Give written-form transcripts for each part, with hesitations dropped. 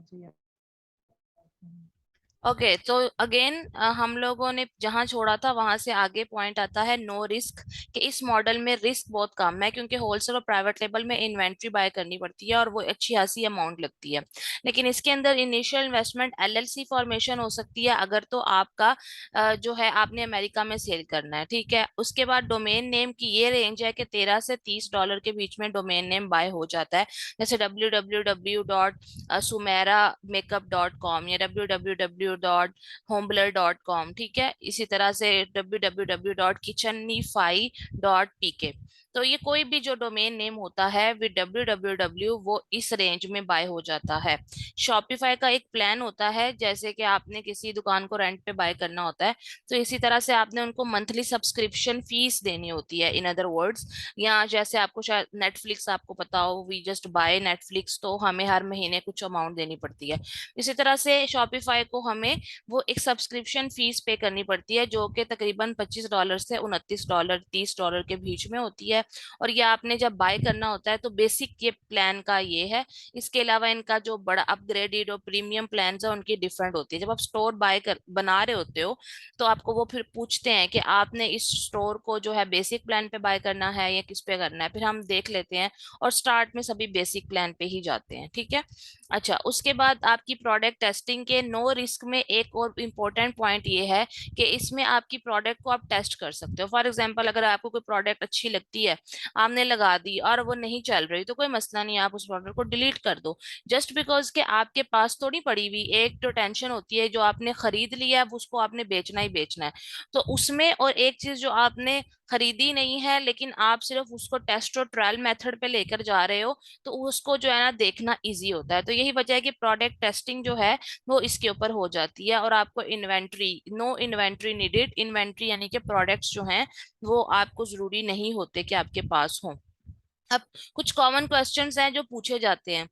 मुझे याद नहीं। ओके, तो अगेन हम लोगों ने जहां छोड़ा था वहां से आगे पॉइंट आता है नो रिस्क, कि इस मॉडल में रिस्क बहुत कम है क्योंकि होलसेल और प्राइवेट लेवल में इन्वेंट्री बाय करनी पड़ती है और वो अच्छी खासी अमाउंट लगती है। लेकिन इसके अंदर इनिशियल इन्वेस्टमेंट एलएलसी फॉर्मेशन हो सकती है अगर तो आपका जो है आपने अमेरिका में सेल करना है, ठीक है। उसके बाद डोमेन नेम की ये रेंज है कि $13 से $30 के बीच में डोमेन नेम बाय हो जाता है। जैसे www.sumeramakeupcom या www.hombler.com, ठीक है। इसी तरह से www.kitchenify.pk। तो ये कोई भी जो डोमेन नेम होता है विद www वो इस रेंज में बाय हो जाता है। शॉपिफाई का एक प्लान होता है, जैसे कि आपने किसी दुकान को रेंट पे बाय करना होता है, तो इसी तरह से आपने उनको मंथली सब्सक्रिप्शन फीस देनी होती है, इन अदर वर्ड्स। या जैसे आपको शायद नेटफ्लिक्स आपको पता हो, वी जस्ट बाय नेटफ्लिक्स, तो हमें हर महीने कुछ अमाउंट देनी पड़ती है। इसी तरह से शॉपिफाई को हमें वो एक सब्सक्रिप्शन फीस पे करनी पड़ती है जो कि तकरीबन $25 से $29 $30 के बीच में होती है। और ये आपने जब बाय करना होता है तो बेसिक ये प्लान का ये है। इसके अलावा इनका जो बड़ा अपग्रेडेड और प्रीमियम प्लान है उनकी डिफरेंट होती है। जब आप स्टोर बाय कर बना रहे होते हो तो आपको वो फिर पूछते हैं कि आपने इस स्टोर को जो है बेसिक प्लान पे बाय करना है या किस पे करना है, फिर हम देख लेते हैं और स्टार्ट में सभी बेसिक प्लान पे ही जाते हैं, ठीक है। अच्छा, उसके बाद आपकी प्रोडक्ट टेस्टिंग के नो रिस्क में एक और इम्पोर्टेंट पॉइंट ये है कि इसमें आपकी प्रोडक्ट को आप टेस्ट कर सकते हो। फॉर एग्जांपल, अगर आपको कोई प्रोडक्ट अच्छी लगती है, आपने लगा दी और वो नहीं चल रही, तो कोई मसला नहीं, आप उस प्रोडक्ट को डिलीट कर दो। जस्ट बिकॉज के आपके पास थोड़ी पड़ी हुई एक तो टेंशन होती है, जो आपने खरीद लिया है उसको आपने बेचना ही बेचना है। तो उसमें और एक चीज जो आपने खरीदी नहीं है लेकिन आप सिर्फ उसको टेस्ट और ट्रायल मेथड पे लेकर जा रहे हो, तो उसको जो है ना देखना इजी होता है। तो यही वजह है कि प्रोडक्ट टेस्टिंग जो है वो इसके ऊपर हो जाती है। और आपको inventory, no inventory needed, inventory यानी कि प्रोडक्ट्स जो हैं वो आपको जरूरी नहीं होते कि आपके पास हो। अब कुछ कॉमन क्वेश्चंस हैं जो पूछे जाते हैं,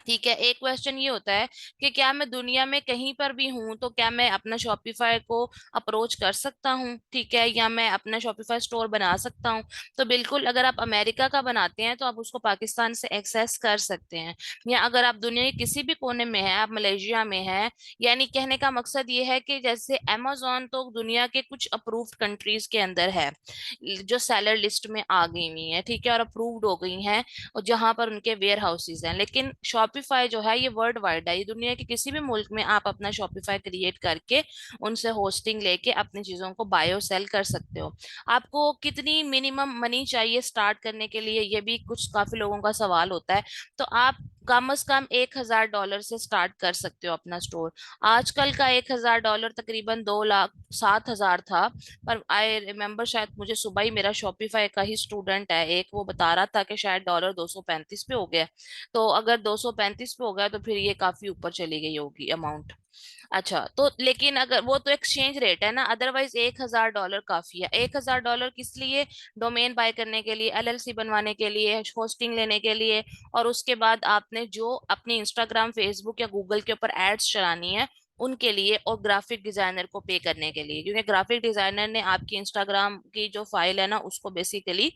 ठीक है। एक क्वेश्चन ये होता है कि क्या मैं दुनिया में कहीं पर भी हूं तो क्या मैं अपना शॉपिफाई को अप्रोच कर सकता हूं, ठीक है, या मैं अपना शॉपिफाई स्टोर बना सकता हूं। तो बिल्कुल, अगर आप अमेरिका का बनाते हैं तो आप उसको पाकिस्तान से एक्सेस कर सकते हैं। या अगर आप दुनिया के किसी भी कोने में हैं, आप मलेशिया में हैं, यानी कहने का मकसद ये है कि जैसे अमेजोन तो दुनिया के कुछ अप्रूव्ड कंट्रीज के अंदर है जो सेलर लिस्ट में आ गई हुई है, ठीक है, और अप्रूव्ड हो गई हैं, और जहां पर उनके वेयर हाउसेज हैं। लेकिन शॉपिफाई जो है ये वर्ल्ड वाइड है, ये दुनिया के किसी भी मुल्क में आप अपना शॉपिफाई क्रिएट करके उनसे होस्टिंग लेके अपनी चीजों को बाय और सेल कर सकते हो। आपको कितनी मिनिमम मनी चाहिए स्टार्ट करने के लिए, ये भी कुछ काफी लोगों का सवाल होता है। तो आप कम से कम $1000 से स्टार्ट कर सकते हो अपना स्टोर। आजकल का $1000 तकरीबन 2,07,000 था। पर आई रिमेम्बर, शायद मुझे सुबह ही मेरा शॉपिफाई का ही स्टूडेंट है एक, वो बता रहा था कि शायद डॉलर 235 पे हो गया। तो अगर 235 पे हो गया तो फिर ये काफी ऊपर चली गई होगी अमाउंट। अच्छा, तो लेकिन अगर वो तो एक्सचेंज रेट है ना, अदरवाइज $1000 काफी है। $1000 किस लिए? डोमेन बाय करने के लिए, एलएलसी बनवाने के लिए, होस्टिंग लेने के लिए, और उसके बाद आपने जो अपनी इंस्टाग्राम, फेसबुक या गूगल के ऊपर एड्स चलानी है उनके लिए, और ग्राफिक डिजाइनर को पे करने के लिए, क्योंकि ग्राफिक डिजाइनर ने आपकी इंस्टाग्राम की जो फाइल है ना उसको बेसिकली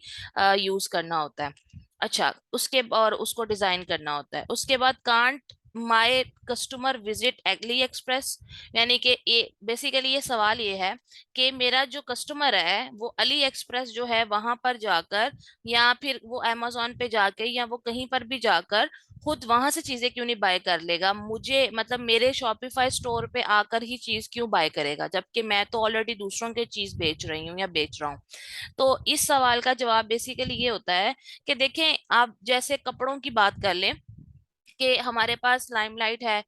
यूज करना होता है। अच्छा, उसके और उसको डिजाइन करना होता है। उसके बाद can't my customer visit AliExpress, यानी कि ये बेसिकली ये सवाल ये है कि मेरा जो कस्टमर है वो अली एक्सप्रेस जो है वहां पर जाकर, या फिर वो अमेजोन पे जाके, या वो कहीं पर भी जाकर खुद वहां से चीजें क्यों नहीं बाय कर लेगा, मुझे मतलब मेरे शॉपिफाई स्टोर पे आकर ही चीज क्यों बाय करेगा, जबकि मैं तो ऑलरेडी दूसरों के चीज बेच रही हूँ या बेच रहा हूँ। तो इस सवाल का जवाब बेसिकली ये होता है कि देखें, आप जैसे कपड़ों की बात कर लें कि हमारे पास लाइमलाइट है,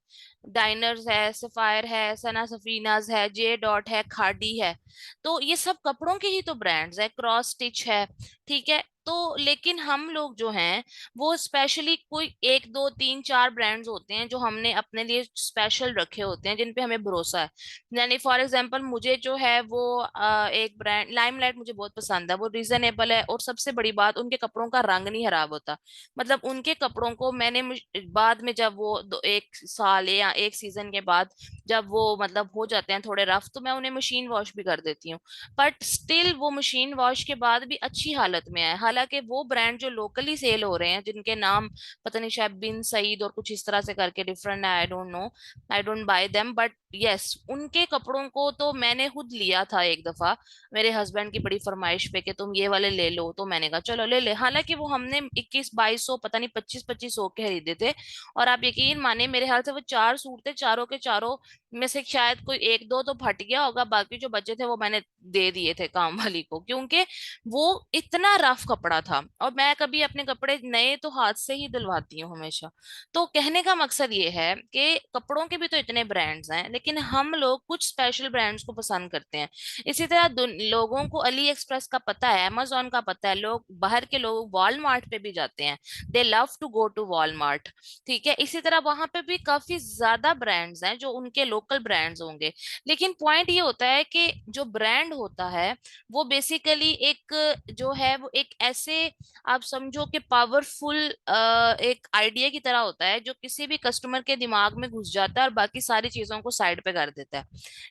डाइनर्स है, सफायर है, सना सफीनाज है, जे डॉट है, खादी है। तो ये सब कपड़ों के ही तो ब्रांड्स है, क्रॉस स्टिच है, ठीक है। तो लेकिन हम लोग जो हैं वो स्पेशली कोई एक दो तीन चार ब्रांड्स होते हैं जो हमने अपने लिए स्पेशल रखे होते हैं, जिन पे हमें भरोसा है। यानी फॉर एग्जांपल मुझे जो है वो एक ब्रांड लाइमलाइट मुझे बहुत पसंद है, वो रीजनेबल है, और सबसे बड़ी बात उनके कपड़ों का रंग नहीं खराब होता। मतलब उनके कपड़ों को मैंने बाद में जब वो एक साल या एक सीजन के बाद जब वो मतलब हो जाते हैं थोड़े रफ, तो मैं उन्हें मशीन वॉश भी कर देती हूँ। बट स्टिल वो मशीन वॉश के बाद भी अच्छी हालत में है। हालांकि वो ब्रांड जो लोकली सेल हो रहे हैं, जिनके नाम पता नहीं, शायद बिन सईद और कुछ इस तरह से करके डिफरेंट है, I don't know, I don't buy them, but yes, उनके कपड़ों को तो मैंने खुद लिया था एक दफा, मेरे हस्बैंड की बड़ी फरमाइश पे कि तुम ये वाले ले लो, तो मैंने कहा चलो ले ले। हालांकि वो हमने 21-22 सौ, पता नहीं 25-25 सौ के खरीदे थे। और आप यकीन माने, मेरे ख्याल से वो 4 सूट थे, चारों के चारों में से शायद कोई एक दो तो फट गया होगा, बाकी जो बचे थे वो मैंने दे दिए थे काम वाली को, क्योंकि वो इतना रफ कपड़ा था। और मैं कभी अपने कपड़े नए तो हाथ से ही दिलवाती हूँ हमेशा। तो कहने का मकसद ये है कि कपड़ों के भी तो इतने ब्रांड्स हैं, लेकिन हम लोग कुछ स्पेशल ब्रांड्स को पसंद करते हैं। इसी तरह लोगों को अली एक्सप्रेस का पता है, अमेजोन का पता है, लोग बाहर के लोग वॉलमार्ट पे भी जाते हैं, they love to go to Walmart. ठीक है, इसी तरह वहां पे भी काफी ज्यादा ब्रांड्स हैं जो उनके लोकल ब्रांड्स होंगे। लेकिन पॉइंट ये होता है कि जो ब्रांड होता है वो बेसिकली एक जो है वो एक ऐसे, आप समझो कि पावरफुल एक आइडिया की तरह होता है, जो किसी भी कस्टमर के दिमाग में घुस जाता है और बाकी सारी चीजों को साइड पे कर देता है।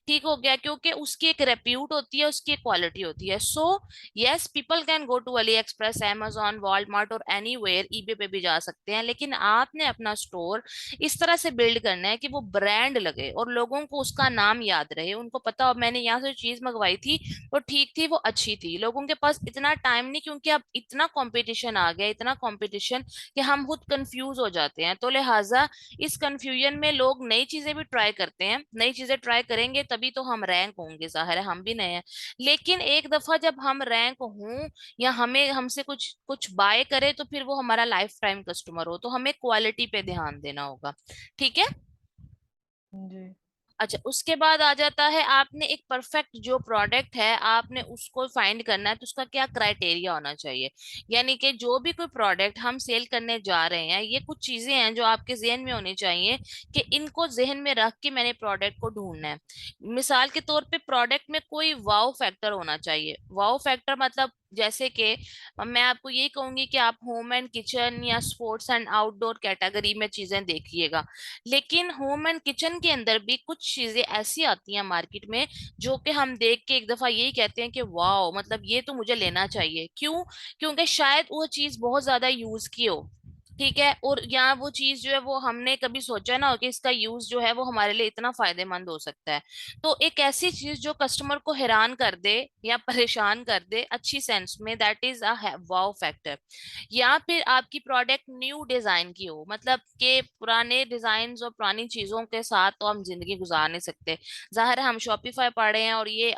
ठीक हो गया, क्योंकि उसकी एक रेप्यूट होती है, उसकी एक क्वालिटी होती है। So yes, people can go to AliExpress, amazon, Walmart और एनीवेयर, ईबे पे भी जा सकते हैं, लेकिन आपने अपना स्टोर इस तरह से बिल्ड करना है कि वो ब्रांड लगे और लोगों को उसका नाम याद रहे, उनको पता हो मैंने यहाँ से चीज मंगवाई थी, वो ठीक थी, वो अच्छी थी। लोगों के पास इतना टाइम नहीं, क्योंकि अब इतना कंपटीशन आ गया, इतना कंपटीशन कि हम खुद कंफ्यूज हो जाते हैं। तो लिहाजा इस कंफ्यूजन में लोग नई चीजें भी ट्राई करते हैं, नई चीजें ट्राई करेंगे तभी तो हम रैंक होंगे, जाहिर है हम भी नए हैं। लेकिन एक दफा जब हम रैंक हों या हमें हमसे कुछ कुछ बाय करे, तो फिर वो हमारा लाइफ टाइम कस्टमर हो, तो हमें क्वालिटी पे ध्यान देना होगा। ठीक है। जी। अच्छा, उसके बाद आ जाता है, आपने एक परफेक्ट जो प्रोडक्ट है आपने उसको फाइंड करना है, तो उसका क्या क्राइटेरिया होना चाहिए। यानी कि जो भी कोई प्रोडक्ट हम सेल करने जा रहे हैं, ये कुछ चीजें हैं जो आपके जहन में होनी चाहिए कि इनको जहन में रख के मैंने प्रोडक्ट को ढूंढना है। मिसाल के तौर पे प्रोडक्ट में कोई वाव फैक्टर होना चाहिए। वाव फैक्टर मतलब जैसे कि मैं आपको यही कहूंगी कि आप होम एंड किचन या स्पोर्ट्स एंड आउटडोर कैटेगरी में चीजें देखिएगा, लेकिन होम एंड किचन के अंदर भी कुछ चीजें ऐसी आती हैं मार्केट में, जो कि हम देख के एक दफा यही कहते हैं कि वाह, मतलब ये तो मुझे लेना चाहिए। क्यों? क्योंकि शायद वो चीज बहुत ज्यादा यूज की हो। ठीक है, और यहाँ वो चीज जो है वो हमने कभी सोचा ना हो कि इसका यूज जो है वो हमारे लिए इतना फायदेमंद हो सकता है। तो एक ऐसी चीज जो कस्टमर को हैरान कर दे या परेशान कर दे अच्छी सेंस में, that is a wow factor. या फिर आपकी प्रोडक्ट न्यू डिजाइन की हो, मतलब कि पुराने डिजाइन और पुरानी चीजों के साथ तो हम जिंदगी गुजार नहीं सकते। जाहिर है हम शॉपिफाई पढ़ रहे हैं, और ये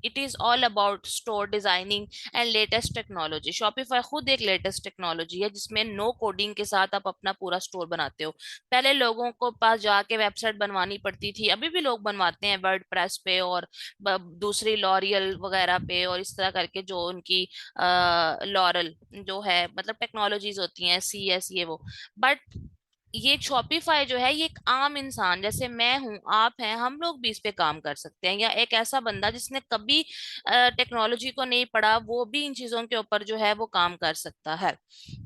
it is all about store designing and latest technology. Shopify खुद एक लेटेस्ट टेक्नोलॉजी है जिसमें नो कोडिंग के साथ आप अपना पूरा स्टोर बनाते हो। पहले लोगों को पास जाके वेबसाइट बनवानी पड़ती थी, अभी भी लोग बनवाते हैं वर्डप्रेस पे और दूसरी लॉरियल वगैरह पे, और इस तरह करके जो उनकी लॉरल जो है, मतलब टेक्नोलॉजीज होती हैं, CS ये वो। बट ये शॉपिफाई जो है, ये एक आम इंसान जैसे मैं हूं, आप हैं, हम लोग भी इस पे काम कर सकते हैं, या एक ऐसा बंदा जिसने कभी टेक्नोलॉजी को नहीं पढ़ा, वो भी इन चीजों के ऊपर जो है वो काम कर सकता है।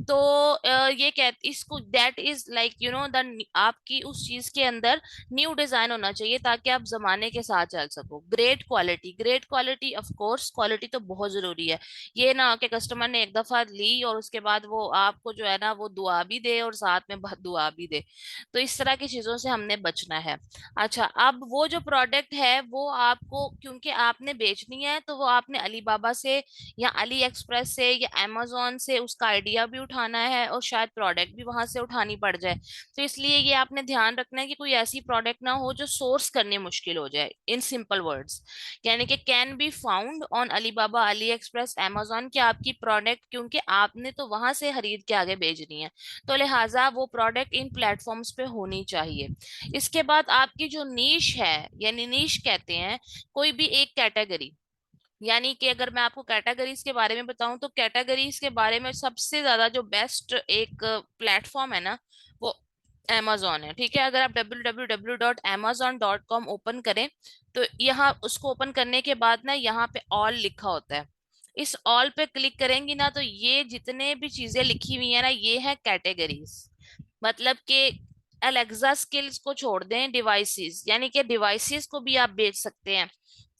तो ये कह इसको दैट इज लाइक द, आपकी उस चीज के अंदर न्यू डिजाइन होना चाहिए ताकि आप जमाने के साथ चल सको। Great quality, great quality, of course quality तो बहुत जरूरी है। ये ना कि कस्टमर ने एक दफा ली और उसके बाद वो आपको जो है ना वो दुआ भी दे और साथ में दुआ भी दे। तो इस तरह की चीजों से हमने बचना है। अच्छा, अब वो जो प्रोडक्ट है वो आपको, क्योंकि आपने बेचनी है, तो वो आपने अली बाबा से या अली एक्सप्रेस से या अमेजोन से उसका आइडिया भी उठाना है, और शायद प्रोडक्ट भी वहां से उठानी पड़ जाए। तो इसलिए ये आपने ध्यान रखना है कि कोई ऐसी प्रोडक्ट ना हो जो सोर्स करनी मुश्किल हो जाए, इन सिंपल वर्ड्स। यानी कि can be found on Alibaba, Ali express, amazon, की आपकी प्रोडक्ट, क्योंकि आपने तो वहां से खरीद के आगे भेजनी है, तो लिहाजा वो प्रोडक्ट इन प्लेटफॉर्म्स पे होनी चाहिए। इसके बाद आपकी जो नीश है, यानी नीश कहते हैं कोई भी एक कैटेगरी। यानी कि अगर मैं आपको कैटेगरीज के बारे में बताऊं, तो कैटेगरीज के बारे में सबसे ज्यादा जो बेस्ट एक प्लेटफॉर्म है ना, वो amazon है। ठीक है, अगर आप www.amazon.com ओपन करें, तो यहाँ उसको ओपन करने के बाद ना यहाँ पे ऑल लिखा होता है। इस ऑल पे क्लिक करेंगी ना, तो ये जितने भी चीजें लिखी हुई है ना, ये है कैटेगरीज। मतलब कि अलेक्सा स्किल्स को छोड़ दें, डिवाइसेस, यानी कि डिवाइसेस को भी आप बेच सकते हैं।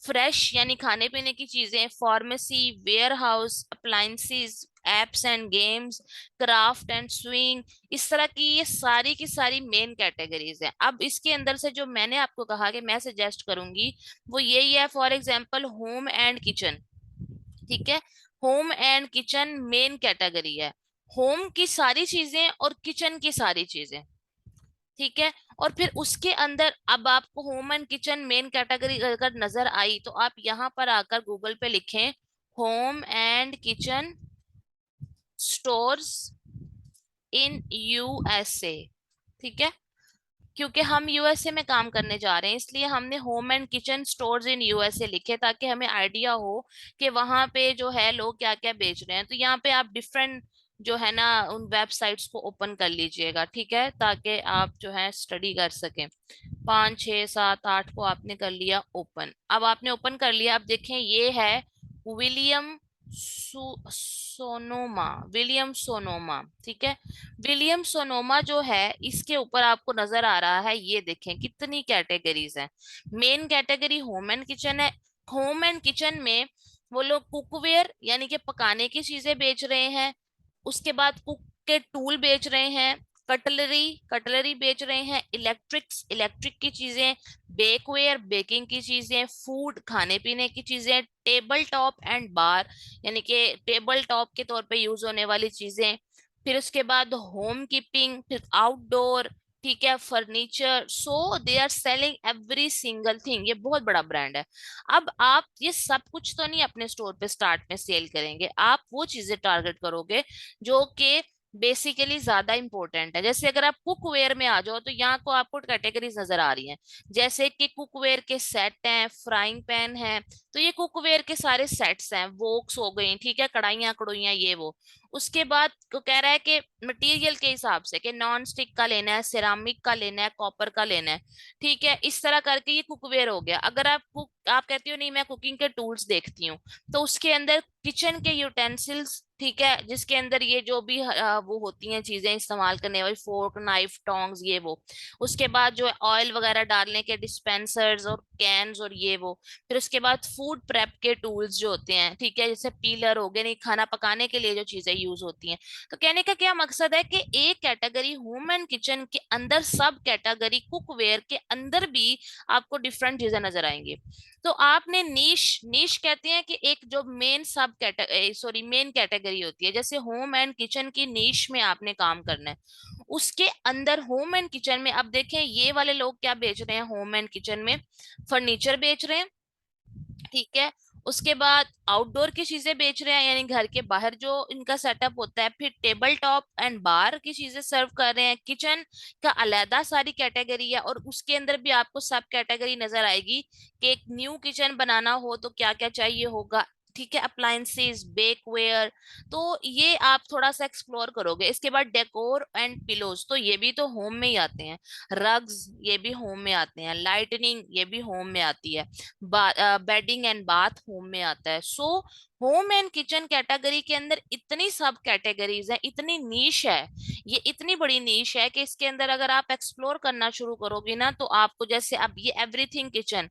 फ्रेश यानी खाने पीने की चीजें, pharmacy, warehouse, appliances, apps and games, craft and swing, इस तरह की ये सारी की सारी मेन कैटेगरीज हैं। अब इसके अंदर से जो मैंने आपको कहा कि मैं सजेस्ट करूंगी वो यही है। For example home and kitchen, ठीक है, home and kitchen main category है। होम की सारी चीजें और किचन की सारी चीजें, ठीक है। और फिर उसके अंदर अब आपको home and kitchen main category अगर नजर आई तो आप यहाँ पर आकर गूगल पे लिखें home and kitchen stores in USA, ठीक है। क्योंकि हम यूएसए में काम करने जा रहे हैं इसलिए हमने home and kitchen stores in USA लिखे, ताकि हमें आइडिया हो कि वहां पे जो है लोग क्या क्या बेच रहे हैं। तो यहाँ पे आप डिफरेंट जो है ना उन वेबसाइट्स को ओपन कर लीजिएगा, ठीक है, ताकि आप जो है स्टडी कर सकें। 5 6 7 8 को आपने कर लिया ओपन। अब आपने ओपन कर लिया, अब देखें ये है विलियम सोनोमा, विलियम सोनोमा, ठीक है। विलियम सोनोमा जो है इसके ऊपर आपको नजर आ रहा है, ये देखें कितनी कैटेगरीज हैं। Main category home and kitchen है। होम एंड किचन में वो लोग कुकवेयर यानी कि पकाने की चीजें बेच रहे हैं, उसके बाद कुक के टूल बेच रहे हैं, कटलरी कटलरी बेच रहे हैं, इलेक्ट्रिक्स इलेक्ट्रिक की चीजें, बेकवेयर बेकिंग की चीजें, फूड खाने पीने की चीजें, टेबल टॉप एंड बार यानी कि टेबल टॉप के तौर पे यूज होने वाली चीजें, फिर उसके बाद होम कीपिंग, फिर आउटडोर, ठीक है, furniture. So they are selling every single thing, ये बहुत बड़ा ब्रांड है। अब आप ये सब कुछ तो नहीं अपने स्टोर पे स्टार्ट में सेल करेंगे, आप वो चीजें टारगेट करोगे जो कि बेसिकली ज्यादा इंपॉर्टेंट है। जैसे अगर आप कुकवेयर में आ जाओ तो यहाँ को आपको कैटेगरीज नजर आ रही हैं, जैसे कि कुकवेयर के सेट हैं, फ्राइंग पैन है, तो ये कुकवेयर के सारे सेट्स हैं, वोक्स हो गई, ठीक है, कढ़ाइयाँ कड़ोइयाँ ये वो। उसके बाद को कह रहा है कि मटेरियल के हिसाब से कि नॉन स्टिक का लेना है, सिरामिक का लेना है, कॉपर का लेना है, ठीक है, इस तरह करके ये कुकवेयर हो गया। अगर आप कहती हो नहीं मैं कुकिंग के टूल्स देखती हूँ, तो उसके अंदर किचन के यूटेंसिल्स, ठीक है, जिसके अंदर ये जो भी वो होती हैं चीजें इस्तेमाल करने वाली, फोर्क नाइफ टोंग्स ये वो। उसके बाद जो ऑयल वगैरह डालने के डिस्पेंसर्स और कैन्स और ये वो। फिर उसके बाद फूड प्रेप के टूल्स जो होते हैं, ठीक है, जैसे पीलर हो गए, नहीं खाना पकाने के लिए जो चीजें यूज होती हैं। तो कहने का क्या मकसद है कि एक कैटेगरी होम एंड किचन के अंदर, सब कैटेगरी कुकवेयर के अंदर भी आपको डिफरेंट चीजें नजर आएंगी। तो आपने नीश नीश कहते हैं कि एक जो मेन सब कैटेगरी, सॉरी मेन कैटेगरी होती है, जैसे होम एंड किचन की नीश में आपने काम करना है। उसके अंदर होम एंड किचन में अब देखें ये वाले लोग क्या बेच रहे हैं, होम एंड किचन में फर्नीचर बेच रहे हैं, ठीक है। उसके बाद आउटडोर की चीजें बेच रहे हैं यानी घर के बाहर जो इनका सेटअप होता है, फिर टेबल टॉप एंड बार की चीजें सर्व कर रहे हैं। किचन का अलहदा सारी कैटेगरी है और उसके अंदर भी आपको सब कैटेगरी नजर आएगी कि एक न्यू किचन बनाना हो तो क्या क्या चाहिए होगा, ठीक है, अप्लायंसेस, बेकवेयर। तो ये आप थोड़ा सा एक्सप्लोर करोगे। इसके बाद डेकोर एंड पिलोज, तो ये भी तो होम में ही आते हैं। रग्स ये भी होम में आते हैं, लाइटनिंग ये भी होम में आती है, बेडिंग एंड बाथ होम में आता है। So home and kitchen category के अंदर इतनी सब कैटेगरीज हैं, इतनी नीश है, ये इतनी बड़ी नीश है कि इसके अंदर अगर आप एक्सप्लोर करना शुरू करोगे ना तो आपको, जैसे अब ये एवरीथिंग किचन,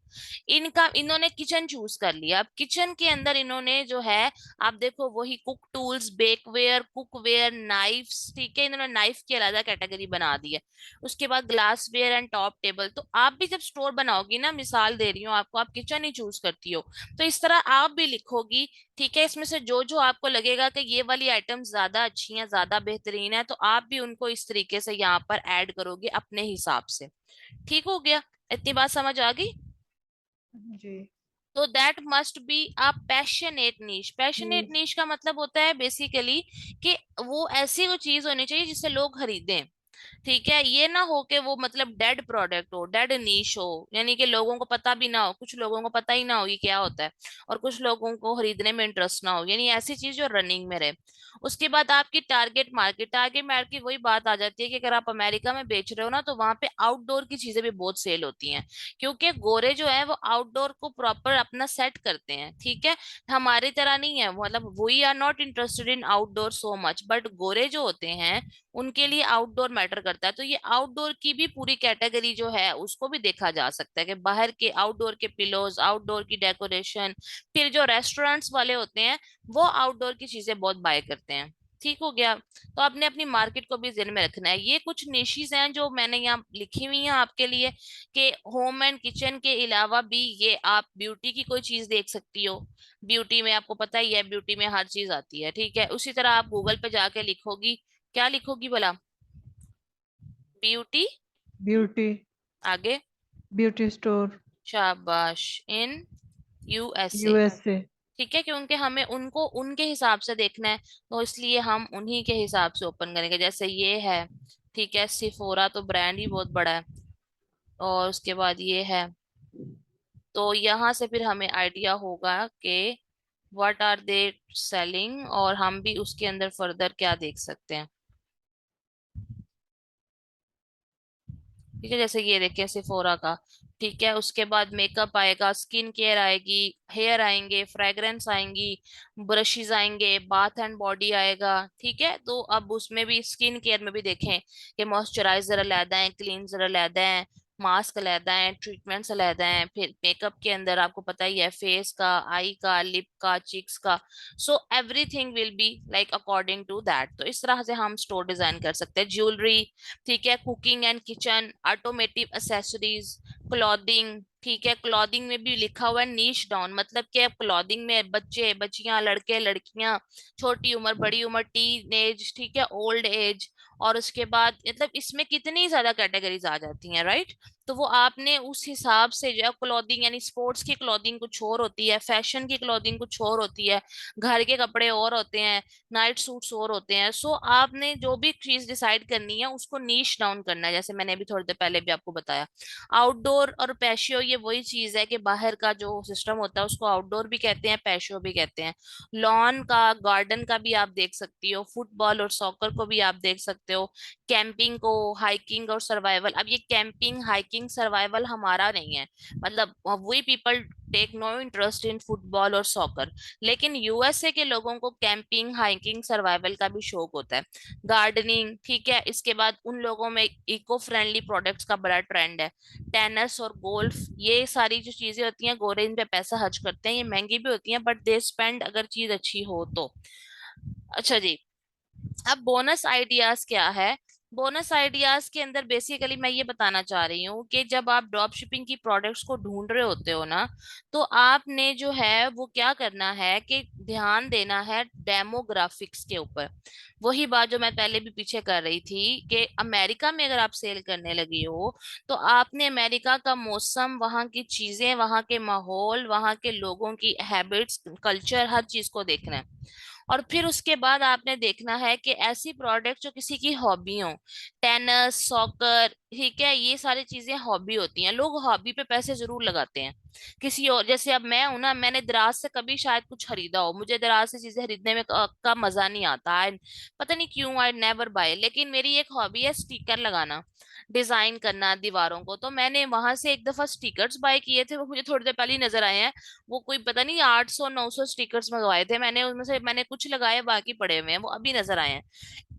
इनका इन्होंने किचन चूज कर लिया। अब किचन के अंदर इन्होंने जो है, आप देखो वही cook tools, bakeware, cookware, knifes, ठीक है, इन्होंने नाइफ की अलग कैटेगरी बना दी है। उसके बाद ग्लासवेयर एंड टॉप टेबल। तो आप भी जब स्टोर बनाओगी ना, मिसाल दे रही हूँ आपको, आप किचन ही चूज करती हो, तो इस तरह आप भी लिखोगी, ठीक है, इसमें से जो जो आपको लगेगा कि ये वाली आइटम ज्यादा अच्छी है, ज्यादा बेहतरीन है, तो आप भी उनको इस तरीके से यहाँ पर ऐड करोगे अपने हिसाब से। ठीक हो गया, इतनी बात समझ आ गई। जी। तो that must be a passionate niche. Passionate जी। नीश का मतलब होता है बेसिकली कि वो ऐसी वो चीज होनी चाहिए जिसे लोग खरीदें, ठीक है। ये ना हो कि वो मतलब डेड प्रोडक्ट हो, डेड नीश हो, यानी कि लोगों को पता भी ना हो, कुछ लोगों को पता ही ना हो ये क्या होता है, और कुछ लोगों को खरीदने में इंटरेस्ट ना हो, यानी ऐसी चीज जो रनिंग में रहे। उसके बाद आपकी टारगेट मार्केट वही बात आ जाती है कि अगर आप अमेरिका में बेच रहे हो ना तो वहां पे आउटडोर की चीजें भी बहुत सेल होती हैं, क्योंकि गोरे जो है वो आउटडोर को प्रॉपर अपना सेट करते हैं, ठीक है। हमारी तरह नहीं है, मतलब we are not interested in outdoor so much, but गोरे जो होते हैं उनके लिए आउटडोर मैटर मैटर करता है। तो ये आउटडोर की भी पूरी कैटेगरी जो है उसको भी देखा जा सकता है कि बाहर के आउटडोर के पिलोज, आउटडोर की डेकोरेशन, फिर जो रेस्टोरेंट्स वाले होते हैं वो आउटडोर की चीजें बहुत बाय करते हैं। ठीक हो गया। तो आपने अपनी मार्केट को भी ध्यान में रखना है। ये कुछ निशीज हैं जो मैंने यहाँ लिखी हुई हैं आपके लिए, कि होम एंड किचन के अलावा भी ये आप ब्यूटी की कोई चीज देख सकती हो। ब्यूटी में आपको पता ही है, ब्यूटी में हर चीज आती है, ठीक है। उसी तरह आप गूगल पे जाके लिखोगी, क्या लिखोगी भला? ब्यूटी, ब्यूटी, आगे? ब्यूटी स्टोर, शाबाश, इन यूएसए। यूएसए। ठीक है, क्योंकि हमें उनको उनके हिसाब से देखना है, तो इसलिए हम उन्हीं के हिसाब से ओपन करेंगे। जैसे ये है, ठीक है, सिफोरा तो ब्रांड ही बहुत बड़ा है। और उसके बाद ये है, तो यहाँ से फिर हमें आइडिया होगा कि व्हाट आर दे सेलिंग, और हम भी उसके अंदर फर्दर क्या देख सकते हैं। ठीक है, जैसे ये देखें सिफोरा का। ठीक है, उसके बाद मेकअप आएगा, स्किन केयर आएगी, हेयर आएंगे, फ्रेग्रेंस आएंगी, ब्रशेस आएंगे, बाथ एंड बॉडी आएगा। ठीक है, तो अब उसमें भी स्किन केयर में भी देखें कि मॉइस्चराइजर अलहदा है, क्लींजर अलहदा है, मास्क अलहदा है, ट्रीटमेंट्स अलहदा है। फिर मेकअप के अंदर आपको पता ही है, फेस का, आई का, लिप का, चिक्स का। So everything will be like according to that. तो इस तरह से हम स्टोर डिजाइन कर सकते हैं। ज्वेलरी, ठीक है, cooking and kitchen, automotive accessories, clothing. ठीक है, क्लॉथिंग में भी लिखा हुआ है नीश डाउन, मतलब कि अब क्लॉथिंग में बच्चे बच्चियां, लड़के लड़कियां, छोटी उम्र, बड़ी उम्र, टीन एज, ठीक है, ओल्ड एज, और उसके बाद मतलब इसमें कितनी ज्यादा कैटेगरीज आ जाती हैं, राइट। तो वो आपने उस हिसाब से जो है क्लॉथिंग, यानी स्पोर्ट्स की क्लॉथिंग कुछ और होती है, फैशन की क्लॉथिंग कुछ और होती है, घर के कपड़े और होते हैं, नाइट सूट्स और होते हैं। सो आपने जो भी चीज डिसाइड करनी है उसको नीश डाउन करना है, जैसे मैंने अभी थोड़ी देर पहले भी आपको बताया। आउटडोर और पैशियो ये वही चीज है कि बाहर का जो सिस्टम होता है उसको आउटडोर भी कहते हैं, पैशियो भी कहते हैं। लॉन का, गार्डन का भी आप देख सकती हो, फुटबॉल और सॉकर को भी आप देख सकते हो, कैंपिंग को, हाइकिंग और सर्वाइवल। अब ये कैंपिंग, हाइकिंग, सर्वाइवल हमारा नहीं है, मतलब we people take no interest in football और सॉकर। लेकिन यूएसए के लोगों को कैंपिंग, हाइकिंग, सर्वाइवल का भी शौक होता है, गार्डनिंग। ठीक है, इसके बाद उन लोगों में इको फ्रेंडली प्रोडक्ट्स का बड़ा ट्रेंड है, टेनिस और गोल्फ। ये सारी जो चीजें होती हैं, गोरे इन पे पैसा खर्च करते हैं, ये महंगी भी होती हैं बट दे स्पेंड, अगर चीज अच्छी हो तो। अच्छा जी, अब बोनस आइडियाज क्या है? बोनस आइडियाज के अंदर बेसिकली मैं ये बताना चाह रही हूँ कि जब आप ड्रॉप शिपिंग की प्रोडक्ट्स को ढूंढ रहे होते हो ना, तो आपने जो है वो क्या करना है कि ध्यान देना है डेमोग्राफिक्स के ऊपर। वही बात जो मैं पहले भी पीछे कर रही थी, कि अमेरिका में अगर आप सेल करने लगी हो, तो आपने अमेरिका का मौसम, वहाँ की चीजें, वहाँ के माहौल, वहाँ के लोगों की हैबिट्स, कल्चर, हर चीज को देखना है। और फिर उसके बाद आपने देखना है कि ऐसी प्रोडक्ट जो किसी की हॉबी हो, टेनिस, सॉकर, ठीक है, ये सारी चीजें हॉबी होती हैं। लोग हॉबी पे पैसे जरूर लगाते हैं। किसी और, जैसे अब मैं हूं ना, मैंने दराज से कभी शायद कुछ खरीदा हो, मुझे दराज से चीजें खरीदने में का मजा नहीं आता है, पता नहीं क्यों, आई नेवर बाय। लेकिन मेरी एक हॉबी है स्टिकर लगाना, डिजाइन करना दीवारों को। तो मैंने वहां से एक दफा स्टिकर्स बाय किए थे, वो मुझे थोड़ी देर पहले ही नजर आए हैं। वो कोई पता नहीं 800 900 स्टिकर्स मंगवाए थे मैंने, उनमें से मैंने कुछ लगाए, बाकी पड़े हुए हैं, वो अभी नजर आए हैं।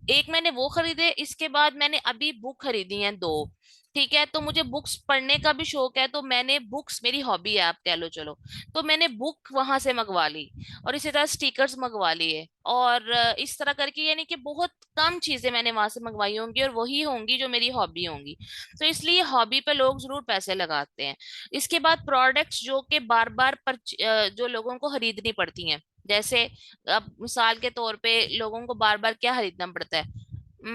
एक मैंने वो खरीदे, इसके बाद मैंने अभी बुक खरीदी हैं 2। ठीक है, तो मुझे बुक्स पढ़ने का भी शौक है, तो मैंने बुक्स, मेरी हॉबी है आप कह लो, चलो, तो मैंने बुक वहां से मंगवा ली, और इसी तरह स्टिकर्स मंगवा लिए, और इस तरह करके, यानी कि बहुत कम चीजें मैंने वहां से मंगवाई होंगी, और वही होंगी जो मेरी हॉबी होंगी। तो इसलिए हॉबी पे लोग जरूर पैसे लगाते हैं। इसके बाद प्रोडक्ट्स जो कि बार बार जो लोगों को खरीदनी पड़ती हैं, जैसे अब मिसाल के तौर पे लोगों को बार बार क्या खरीदना पड़ता है?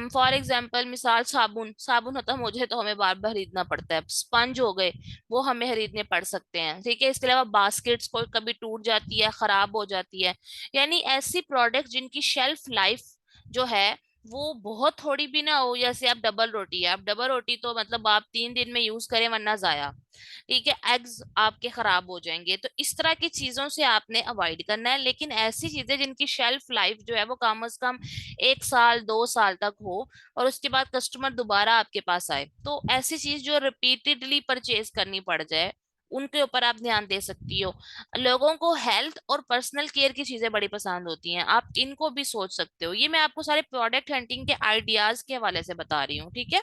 फॉर एग्जाम्पल, मिसाल साबुन, साबुन खत्म हो जाए तो हमें बार बार खरीदना पड़ता है। स्पंज हो गए, वो हमें खरीदने पड़ सकते हैं। ठीक है, इसके अलावा बास्केट्स को कभी टूट जाती है, खराब हो जाती है, यानी ऐसी प्रोडक्ट जिनकी शेल्फ लाइफ जो है वो बहुत थोड़ी भी ना हो। जैसे आप डबल रोटी है, आप डबल रोटी तो मतलब आप 3 दिन में यूज करें वरना जाया। ठीक है, एग्स आपके खराब हो जाएंगे। तो इस तरह की चीजों से आपने अवॉइड करना है, लेकिन ऐसी चीजें जिनकी शेल्फ लाइफ जो है वो कम से कम 1 साल 2 साल तक हो, और उसके बाद कस्टमर दोबारा आपके पास आए, तो ऐसी चीज जो रिपीटेडली परचेज करनी पड़ जाए, उनके ऊपर आप ध्यान दे सकती हो। लोगों को हेल्थ और पर्सनल केयर की चीजें बड़ी पसंद होती हैं, आप इनको भी सोच सकते हो। ये मैं आपको सारे प्रोडक्ट हंटिंग के आइडियाज के हवाले से बता रही हूँ, ठीक है।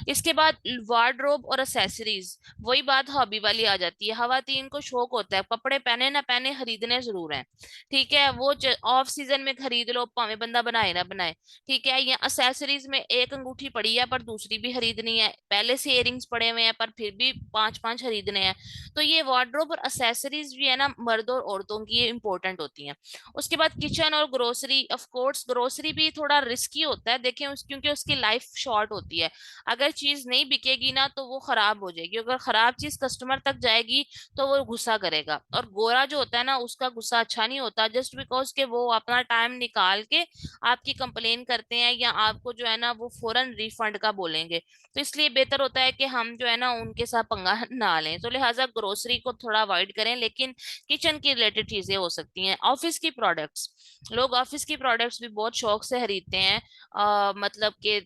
इसके बाद वार्डरोब और एक्सेसरीज, वही बात हॉबी वाली आ जाती है। खवातीन को शौक होता है कपड़े पहने ना पहने खरीदने जरूर हैं, ठीक है। वो ऑफ सीजन में खरीद लो, भाਵੇਂ बंदा बनाए ना बनाए, ठीक है। या एक्सेसरीज में एक अंगूठी पड़ी है पर दूसरी भी खरीदनी है, पहले से इयरिंग्स पड़े हुए हैं पर फिर भी पांच पांच खरीदने हैं। तो ये वार्डरोब और एक्सेसरीज भी है ना, मर्द और औरतों की ये इंपॉर्टेंट होती हैं। उसके बाद किचन और ग्रोसरी, ऑफ कोर्स ग्रोसरी भी थोड़ा रिस्की होता है, देखें क्योंकि उसकी लाइफ शॉर्ट होती है। अगर चीज नहीं बिकेगी ना तो वो खराब हो जाएगी, अगर खराब चीज कस्टमर तक जाएगी तो वो गुस्सा करेगा। और गोरा जो होता है ना, उसका गुस्सा अच्छा नहीं होता, जस्ट बिकॉज के वो अपना टाइम निकाल के आपकी कंप्लेन करते हैं या आपको जो है ना वो फौरन रिफंड का बोलेंगे। तो इसलिए बेहतर होता है कि हम जो है ना उनके साथ पंगा ना लें। तो लिहाजा ग्रोसरी को थोड़ा अवॉइड करें, लेकिन किचन की रिलेटेड चीजें हो सकती हैं। ऑफिस की प्रोडक्ट्स, लोग ऑफिस की प्रोडक्ट्स भी बहुत शौक से खरीदते हैं। मतलब कि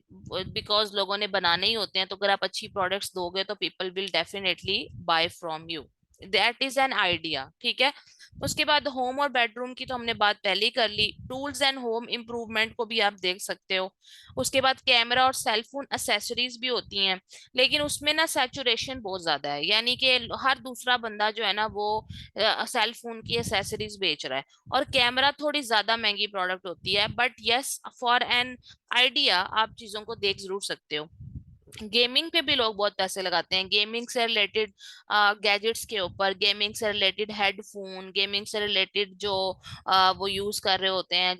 बिकॉज लोगों ने बनाने ही होते हैं, तो अगर आप अच्छी प्रोडक्ट्स दोगे तो people will definitely buy from you. That is an idea, ठीक है। उसके बाद होम और बेडरूम की तो हमने बात पहले ही कर ली। टूल्स एंड होम इम्प्रूवमेंट को भी आप देख सकते हो। उसके बाद कैमरा और सेल फोन एसेसरीज भी होती हैं, लेकिन उसमें ना सैचुरेशन बहुत ज्यादा है, यानी कि हर दूसरा बंदा जो है ना वो सेल फोन की एसेसरीज बेच रहा है। और कैमरा थोड़ी ज्यादा महंगी प्रोडक्ट होती है, but yes for an idea आप चीजों को देख जरूर सकते हो। गेमिंग पे भी लोग बहुत पैसे लगाते हैं, गेमिंग से रिलेटेड गैजेट्स के ऊपर, गेमिंग से रिलेटेड हेडफोन, गेमिंग से रिलेटेड जो वो यूज कर रहे होते हैं,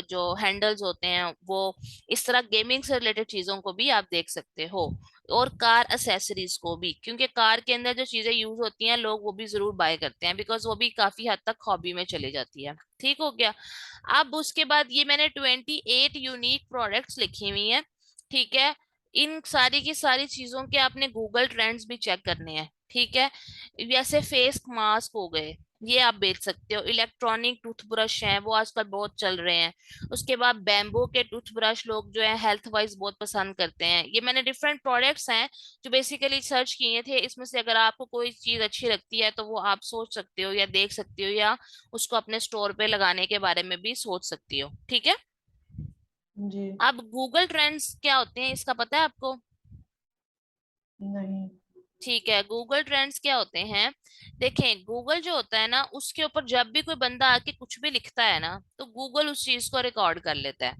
जो हैंडल्स होते हैं वो, इस तरह गेमिंग से रिलेटेड चीजों को भी आप देख सकते हो। और कार एसेसरीज को भी, क्योंकि कार के अंदर जो चीजें यूज होती हैं लोग वो भी जरूर बाय करते हैं, बिकॉज वो भी काफी हद तक हॉबी में चली जाती है। ठीक हो गया। अब उसके बाद ये मैंने 28 यूनिक प्रोडक्ट्स लिखी हुई हैं, ठीक है। इन सारी की सारी चीजों के आपने गूगल ट्रेंड्स भी चेक करने हैं, ठीक है। जैसे फेस मास्क हो गए, ये आप बेच सकते हो। इलेक्ट्रॉनिक टूथब्रश हैं, वो आजकल बहुत चल रहे हैं। उसके बाद बैम्बो के टूथब्रश लोग जो है हेल्थ वाइज बहुत पसंद करते हैं। ये मैंने डिफरेंट प्रोडक्ट्स हैं जो बेसिकली सर्च किए थे, इसमें से अगर आपको कोई चीज अच्छी लगती है तो वो आप सोच सकते हो या देख सकते हो, या उसको अपने स्टोर पे लगाने के बारे में भी सोच सकती हो, ठीक है। जी। अब गूगल ट्रेंड्स क्या होते हैं इसका पता है आपको? नहीं। ठीक है, गूगल ट्रेंड्स क्या होते हैं। देखें, गूगल जो होता है ना उसके ऊपर जब भी कोई बंदा आके कुछ भी लिखता है ना तो गूगल उस चीज को रिकॉर्ड कर लेता है,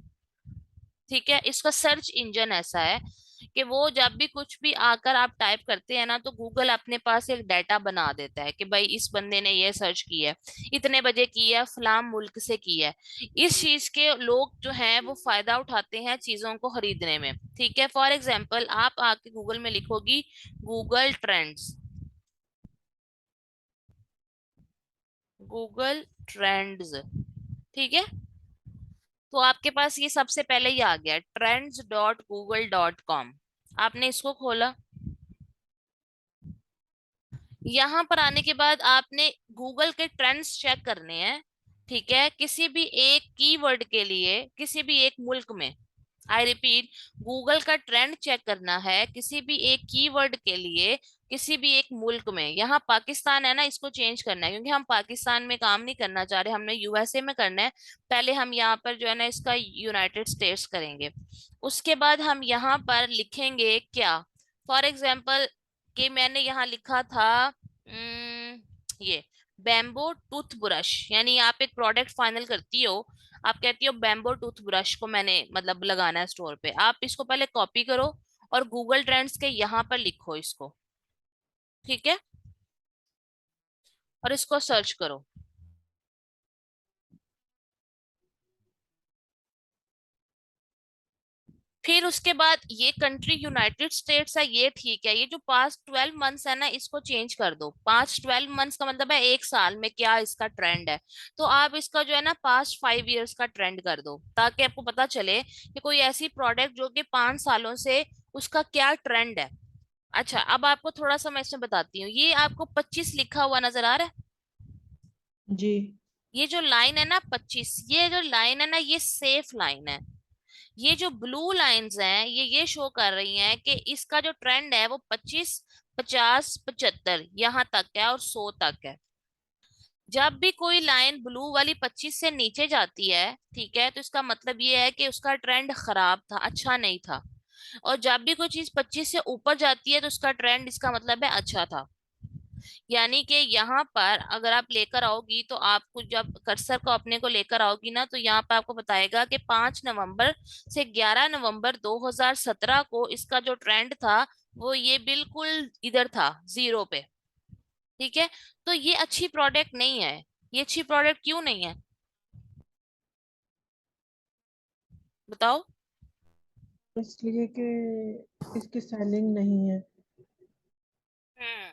ठीक है। इसका सर्च इंजन ऐसा है कि वो जब भी कुछ भी आकर आप टाइप करते हैं ना तो गूगल अपने पास एक डाटा बना देता है कि भाई इस बंदे ने ये सर्च किया है, इतने बजे किया है, फलां मुल्क से किया है। इस चीज के लोग जो हैं वो फायदा उठाते हैं चीजों को खरीदने में, ठीक है। फॉर एग्जाम्पल आप आके गूगल में लिखोगी गूगल ट्रेंड्स, गूगल ट्रेंड्स, ठीक है। तो आपके पास ये सबसे पहले ही आ गया trends.google.com। आपने इसको खोला, यहाँ पर आने के बाद आपने गूगल के ट्रेंड्स चेक करने हैं, ठीक है। किसी भी एक कीवर्ड के लिए किसी भी एक मुल्क में, आई रिपीट, गूगल का ट्रेंड चेक करना है किसी भी एक कीवर्ड के लिए किसी भी एक मुल्क में। यहाँ पाकिस्तान है ना, इसको चेंज करना है क्योंकि हम पाकिस्तान में काम नहीं करना चाह रहे, हमने यूएसए में करना है। पहले हम यहाँ पर जो है ना इसका यूनाइटेड स्टेट्स करेंगे। उसके बाद हम यहाँ पर लिखेंगे क्या, फॉर एग्जाम्पल कि मैंने यहाँ लिखा था ये बैम्बो टूथब्रश, यानी आप एक प्रोडक्ट फाइनल करती हो, आप कहती हो बैम्बो टूथब्रश को मैंने मतलब लगाना है स्टोर पे। आप इसको पहले कॉपी करो और गूगल ट्रेंड्स के यहाँ पर लिखो इसको, ठीक है, और इसको सर्च करो। फिर उसके बाद ये कंट्री यूनाइटेड स्टेट्स है, ये ठीक है। ये जो पास्ट 12 मंथ्स है ना इसको चेंज कर दो। पास्ट 12 मंथ्स का मतलब है एक साल में क्या इसका ट्रेंड है। तो आप इसका जो है ना पास्ट 5 इयर्स का ट्रेंड कर दो, ताकि आपको पता चले कि कोई ऐसी प्रोडक्ट जो कि 5 सालों से उसका क्या ट्रेंड है। अच्छा, अब आपको थोड़ा सा मैं इसमें बताती हूँ। ये आपको 25 लिखा हुआ नजर आ रहा है? जी। ये जो लाइन है ना 25, ये जो लाइन है ना ये सेफ लाइन है। ये जो ब्लू लाइंस हैं ये शो कर रही हैं कि इसका जो ट्रेंड है वो 25 50, 75 यहाँ तक है और 100 तक है। जब भी कोई लाइन ब्लू वाली 25 से नीचे जाती है, ठीक है, तो इसका मतलब ये है कि उसका ट्रेंड खराब था, अच्छा नहीं था। और जब भी कोई चीज 25 से ऊपर जाती है तो उसका ट्रेंड, इसका मतलब है अच्छा था। यानी कि यहाँ पर अगर आप लेकर आओगी, तो आपको जब कर्सर को अपने को लेकर आओगी ना, तो यहाँ पर आपको बताएगा कि 5 नवंबर से 11 नवंबर 2017 को इसका जो ट्रेंड था वो ये बिल्कुल इधर था, जीरो पे। ठीक है, तो ये अच्छी प्रोडक्ट नहीं है। ये अच्छी प्रोडक्ट क्यों नहीं है, बताओ। इसलिए कि इसकी सेलिंग नहीं है। हम्म,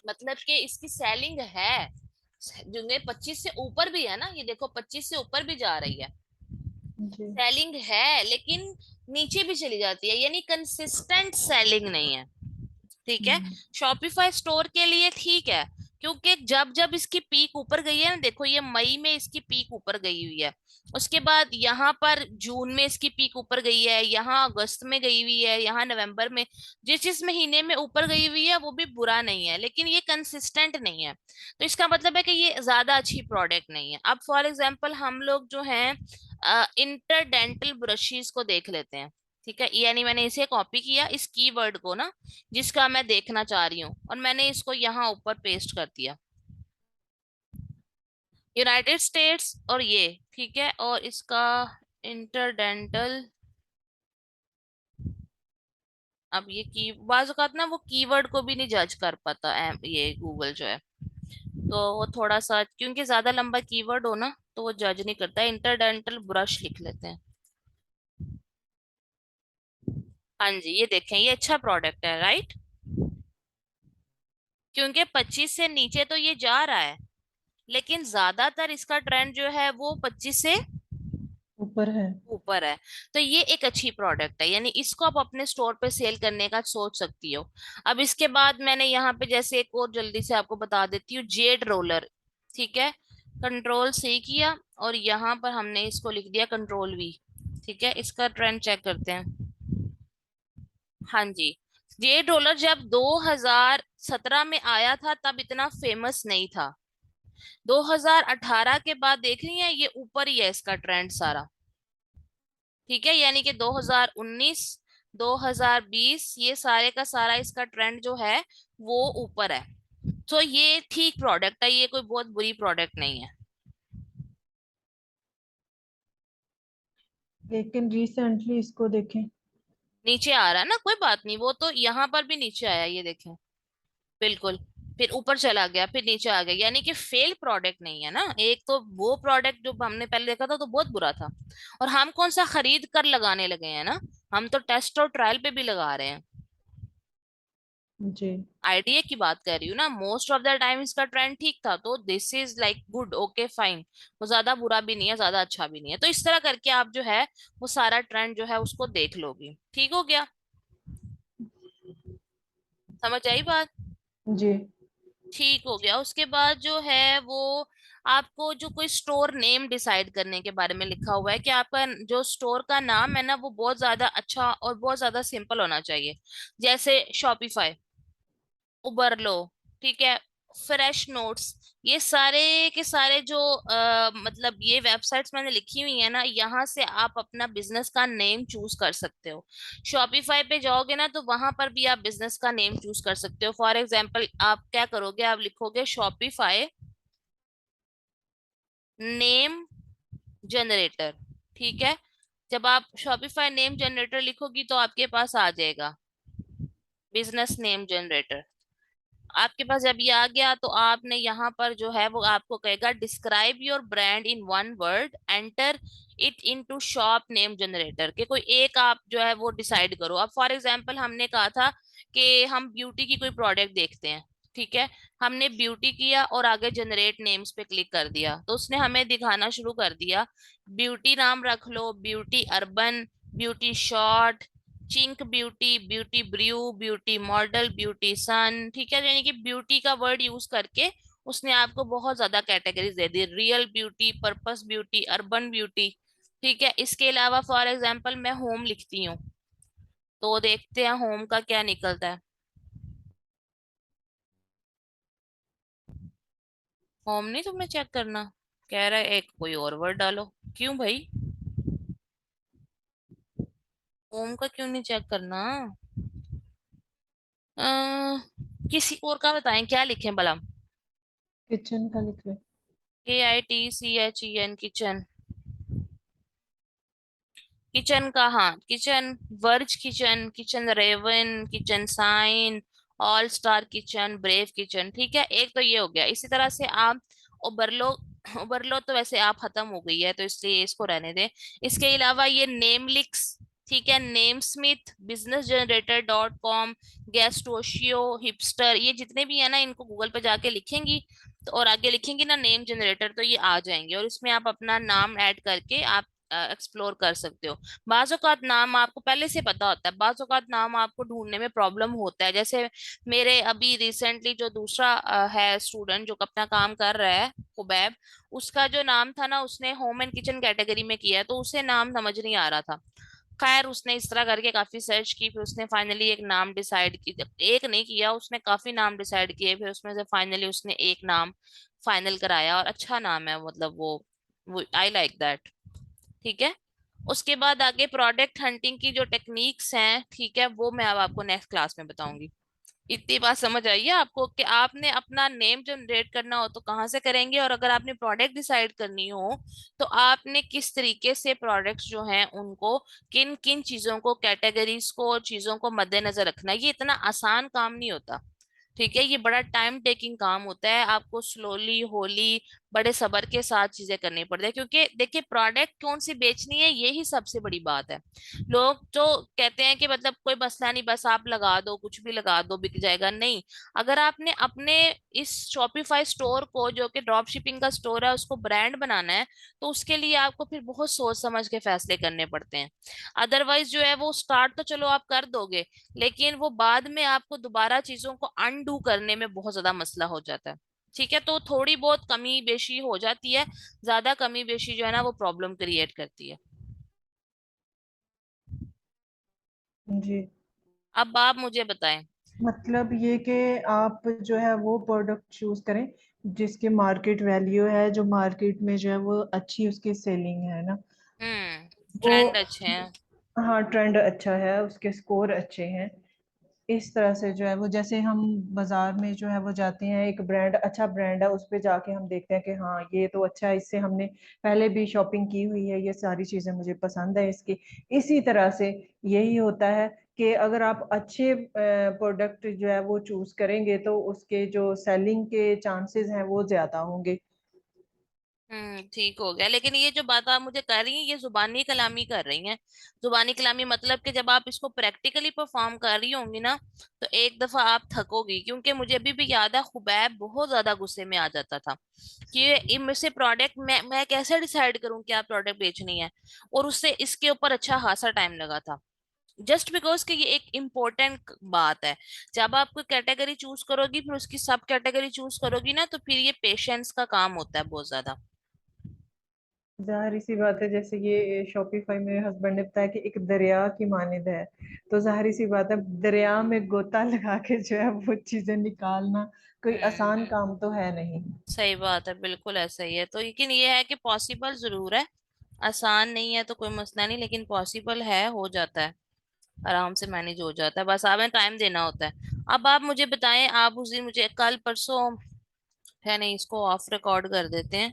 मतलब कि इसकी सेलिंग है, जो 25 से ऊपर भी है ना, ये देखो 25 से ऊपर भी जा रही है, जी। सेलिंग है, लेकिन नीचे भी चली जाती है, यानी कंसिस्टेंट सेलिंग नहीं है। ठीक है, हम्म। शॉपिफाई स्टोर के लिए ठीक है, क्योंकि जब जब इसकी पीक ऊपर गई है ना, देखो ये मई में इसकी पीक ऊपर गई हुई है, उसके बाद यहाँ पर जून में इसकी पीक ऊपर गई है, यहाँ अगस्त में गई हुई है, यहाँ नवंबर में, जिस जिस महीने में ऊपर गई हुई है वो भी बुरा नहीं है, लेकिन ये कंसिस्टेंट नहीं है। तो इसका मतलब है कि ये ज्यादा अच्छी प्रोडक्ट नहीं है। अब फॉर एग्जाम्पल हम लोग जो हैं इंटरडेंटल ब्रशेस को देख लेते हैं। ठीक है, यानी मैंने इसे कॉपी किया इस कीवर्ड को ना, जिसका मैं देखना चाह रही हूँ, और मैंने इसको यहाँ ऊपर पेस्ट कर दिया, यूनाइटेड स्टेट्स और ये। ठीक है, और इसका इंटरडेंटल, अब ये की बाज औकात ना वो कीवर्ड को भी नहीं जज कर पाता ये गूगल जो है, तो वो थोड़ा सा, क्योंकि ज्यादा लंबा कीवर्ड हो ना तो वो जज नहीं करता। इंटरडेंटल ब्रश लिख लेते हैं। हाँ जी, ये देखें, ये अच्छा प्रोडक्ट है, राइट, क्योंकि 25 से नीचे तो ये जा रहा है, लेकिन ज्यादातर इसका ट्रेंड जो है वो 25 से ऊपर है। ऊपर है। तो ये एक अच्छी प्रोडक्ट है, यानी इसको आप अपने स्टोर पे सेल करने का सोच सकती हो। अब इसके बाद मैंने यहाँ पे जैसे एक और जल्दी से आपको बता देती हूँ, जेड रोलर। ठीक है, कंट्रोल सी किया और यहाँ पर हमने इसको लिख दिया कंट्रोल वी। ठीक है, इसका ट्रेंड चेक करते हैं। हाँ जी, जेड रोलर जब 2017 में आया था तब इतना फेमस नहीं था। 2018 के बाद देख रही हैं, ये ऊपर ही है इसका ट्रेंड सारा। ठीक है, यानी कि 2019, 2020 ये सारे का सारा इसका ट्रेंड जो है वो ऊपर है। तो ये ठीक प्रोडक्ट है, ये कोई बहुत बुरी प्रोडक्ट नहीं है। लेकिन रिसेंटली इसको देखें। नीचे आ रहा है ना, कोई बात नहीं, वो तो यहाँ पर भी नीचे आया, ये देखें, बिल्कुल, फिर ऊपर चला गया, फिर नीचे आ गया, यानी कि फेल प्रोडक्ट नहीं है ना। एक तो वो प्रोडक्ट जो हमने पहले देखा था तो बहुत बुरा था, और हम कौन सा खरीद कर लगाने लगे हैं ना, हम तो टेस्ट और ट्रायल पे भी लगा रहे हैं। जी। आइडिया की बात कर रही हूँ ना, मोस्ट ऑफ द टाइम इसका ट्रेंड ठीक था, तो this is like good, okay fine. वो ज्यादा बुरा भी नहीं है, ज्यादा अच्छा भी नहीं है, तो इस तरह करके आप जो है वो सारा ट्रेंड जो है उसको देख लोगी। ठीक हो गया, समझ आई बात। जी। ठीक हो गया, उसके बाद जो है वो आपको जो कोई स्टोर नेम डिसाइड करने के बारे में लिखा हुआ है कि आपका जो स्टोर का नाम है ना वो बहुत ज्यादा अच्छा और बहुत ज्यादा सिंपल होना चाहिए। जैसे शॉपिफाई, उबर लो, ठीक है, फ्रेश नोट्स, ये सारे के सारे जो मतलब ये वेबसाइट्स मैंने लिखी हुई है ना, यहाँ से आप अपना बिजनेस का नेम चूज कर सकते हो। शॉपिफाई पे जाओगे ना तो वहां पर भी आप बिजनेस का नेम चूज कर सकते हो। फॉर एग्जाम्पल आप क्या करोगे, आप लिखोगे शॉपिफाई नेम जनरेटर। ठीक है, जब आप शॉपिफाई नेम जनरेटर लिखोगी तो आपके पास आ जाएगा बिजनेस नेम जनरेटर। आपके पास जब ये आ गया तो आपने यहाँ पर जो है वो आपको कहेगा describe your brand in one word, enter it into shop name generator, के कोई एक आप जो है वो डिसाइड करो। अब फॉर एग्जांपल हमने कहा था कि हम ब्यूटी की कोई प्रोडक्ट देखते हैं। ठीक है, हमने ब्यूटी किया और आगे जनरेट नेम्स पे क्लिक कर दिया, तो उसने हमें दिखाना शुरू कर दिया, ब्यूटी नाम रख लो, ब्यूटी अर्बन, ब्यूटी शॉर्ट, चिंक beauty, beauty brew, beauty model, beauty sun. ठीक है, यानी कि ब्यूटी का वर्ड यूज करके उसने आपको बहुत ज्यादा कैटेगरीज दे दी, real beauty, purpose beauty, urban beauty. ठीक है, इसके अलावा फॉर एग्जांपल मैं होम लिखती हूँ, तो देखते हैं होम का क्या निकलता है। होम नहीं तुमने चेक करना? कह रहा है एक कोई और वर्ड डालो। क्यों भाई? होम का क्यों नहीं चेक करना? किसी और का बताएं, क्या लिखें भला? किचन का लिख ले। KITCHEN, kitchen. किचन का, हाँ kitchen, verge kitchen, kitchen raven, kitchen sign, all star kitchen, brave kitchen. ठीक है, एक तो ये हो गया। इसी तरह से आप ओबरलो, ओबरलो तो वैसे आप खत्म हो गई है तो इसलिए इसको रहने दें। इसके अलावा ये नेमलिक्स, ठीक है, Namesmith, business generator dot com, गेस्टोशियो, हिपस्टर, ये जितने भी है ना, इनको गूगल पे जाके लिखेंगी तो और आगे लिखेंगी ना नेम जनरेटर, तो ये आ जाएंगे और इसमें आप अपना नाम ऐड करके आप एक्सप्लोर कर सकते हो। बाज़ औक़ात नाम आपको पहले से पता होता है, बाज़ औक़ात नाम आपको ढूंढने में प्रॉब्लम होता है। जैसे मेरे अभी रिसेंटली जो दूसरा है स्टूडेंट जो अपना काम कर रहा है, कुबैब, उसका जो नाम था ना, उसने होम एंड किचन कैटेगरी में किया है तो उसे नाम समझ नहीं आ रहा था। खैर उसने इस तरह करके काफी सर्च की, फिर उसने फाइनली एक नाम डिसाइड की। एक नहीं किया, उसने काफी नाम डिसाइड किए, फिर उसमें से फाइनली उसने एक नाम फाइनल कराया और अच्छा नाम है, मतलब वो आई लाइक दैट। ठीक है। उसके बाद आगे प्रोडक्ट हंटिंग की जो टेक्निक्स हैं, ठीक है, वो मैं अब आपको नेक्स्ट क्लास में बताऊंगी। इतनी बात समझ आई है आपको कि आपने अपना नेम जनरेट करना हो तो कहाँ से करेंगे, और अगर आपने प्रोडक्ट डिसाइड करनी हो तो आपने किस तरीके से प्रोडक्ट्स जो हैं उनको, किन किन चीजों को, कैटेगरीज को, चीजों को मद्देनजर रखना है। ये इतना आसान काम नहीं होता। ठीक है, ये बड़ा टाइम टेकिंग काम होता है, आपको स्लोली होली बड़े सब्र के साथ चीजें करनी पड़ती है, क्योंकि देखिए प्रोडक्ट कौन सी बेचनी है यही सबसे बड़ी बात है। लोग जो कहते हैं कि मतलब कोई मसला नहीं, बस आप लगा दो, कुछ भी लगा दो बिक जाएगा, नहीं। अगर आपने अपने इस शॉपिफाई स्टोर को, जो कि ड्रॉप शिपिंग का स्टोर है, उसको ब्रांड बनाना है तो उसके लिए आपको फिर बहुत सोच समझ के फैसले करने पड़ते हैं। अदरवाइज जो है वो स्टार्ट तो चलो आप कर दोगे, लेकिन वो बाद में आपको दोबारा चीजों को अनडू करने में बहुत ज्यादा मसला हो जाता है। ठीक है, तो थोड़ी बहुत कमी बेशी हो जाती है, ज्यादा कमी बेशी जो है ना वो प्रॉब्लम क्रिएट करती है। जी। अब आप मुझे बताएं। मतलब ये कि आप जो है वो प्रोडक्ट चूज करें जिसकी मार्केट वैल्यू है, जो मार्केट में जो है वो अच्छी उसकी सेलिंग है ना, वो। ट्रेंड अच्छे हैं। हाँ, ट्रेंड अच्छा है, उसके स्कोर अच्छे हैं। इस तरह से जो है वो, जैसे हम बाजार में जो है वो जाते हैं, एक ब्रांड अच्छा ब्रांड है, उस पे जाके हम देखते हैं कि हाँ ये तो अच्छा है, इससे हमने पहले भी शॉपिंग की हुई है, ये सारी चीजें मुझे पसंद है इसकी। इसी तरह से यही होता है कि अगर आप अच्छे प्रोडक्ट जो है वो चूज करेंगे तो उसके जो सेलिंग के चांसेस हैं वो ज्यादा होंगे। ठीक हो गया, लेकिन ये जो बात आप मुझे कर रही हैं ये जुबानी कलामी कर रही हैं। जुबानी कलामी मतलब कि जब आप इसको प्रैक्टिकली परफॉर्म कर रही होंगी ना, तो एक दफा आप थकोगी, क्योंकि मुझे अभी भी याद है खुबैब बहुत ज्यादा गुस्से में आ जाता था कि इनमें से प्रोडक्ट मैं कैसे डिसाइड करूं क्या प्रोडक्ट बेचनी है, और उससे इसके ऊपर अच्छा खासा टाइम लगा था। जस्ट बिकॉज कि ये एक इम्पोर्टेंट बात है। जब आप कोई कैटेगरी चूज करोगी फिर उसकी सब कैटेगरी चूज करोगी ना, तो फिर ये पेशेंस का काम होता है बहुत ज्यादा। जाहिर सी बात है, जैसे ये शॉपिफाई मेरे हस्बैंड ने बताया कि एक दरिया की मानिंद है, तो जाहिर सी बात है दरिया में गोता लगा के जो है वो चीजें निकालना कोई आसान हम्म। काम तो है नहीं। सही बात है, बिल्कुल ऐसा ही है। तो लेकिन ये है कि पॉसिबल जरूर है, आसान नहीं है तो कोई मसला नहीं, लेकिन पॉसिबल है, हो जाता है, आराम से मैनेज हो जाता है, बस हमें टाइम देना होता है। अब आप मुझे बताएं, आप उस दिन मुझे कल परसों, है नहीं, इसको ऑफ रिकॉर्ड कर देते हैं।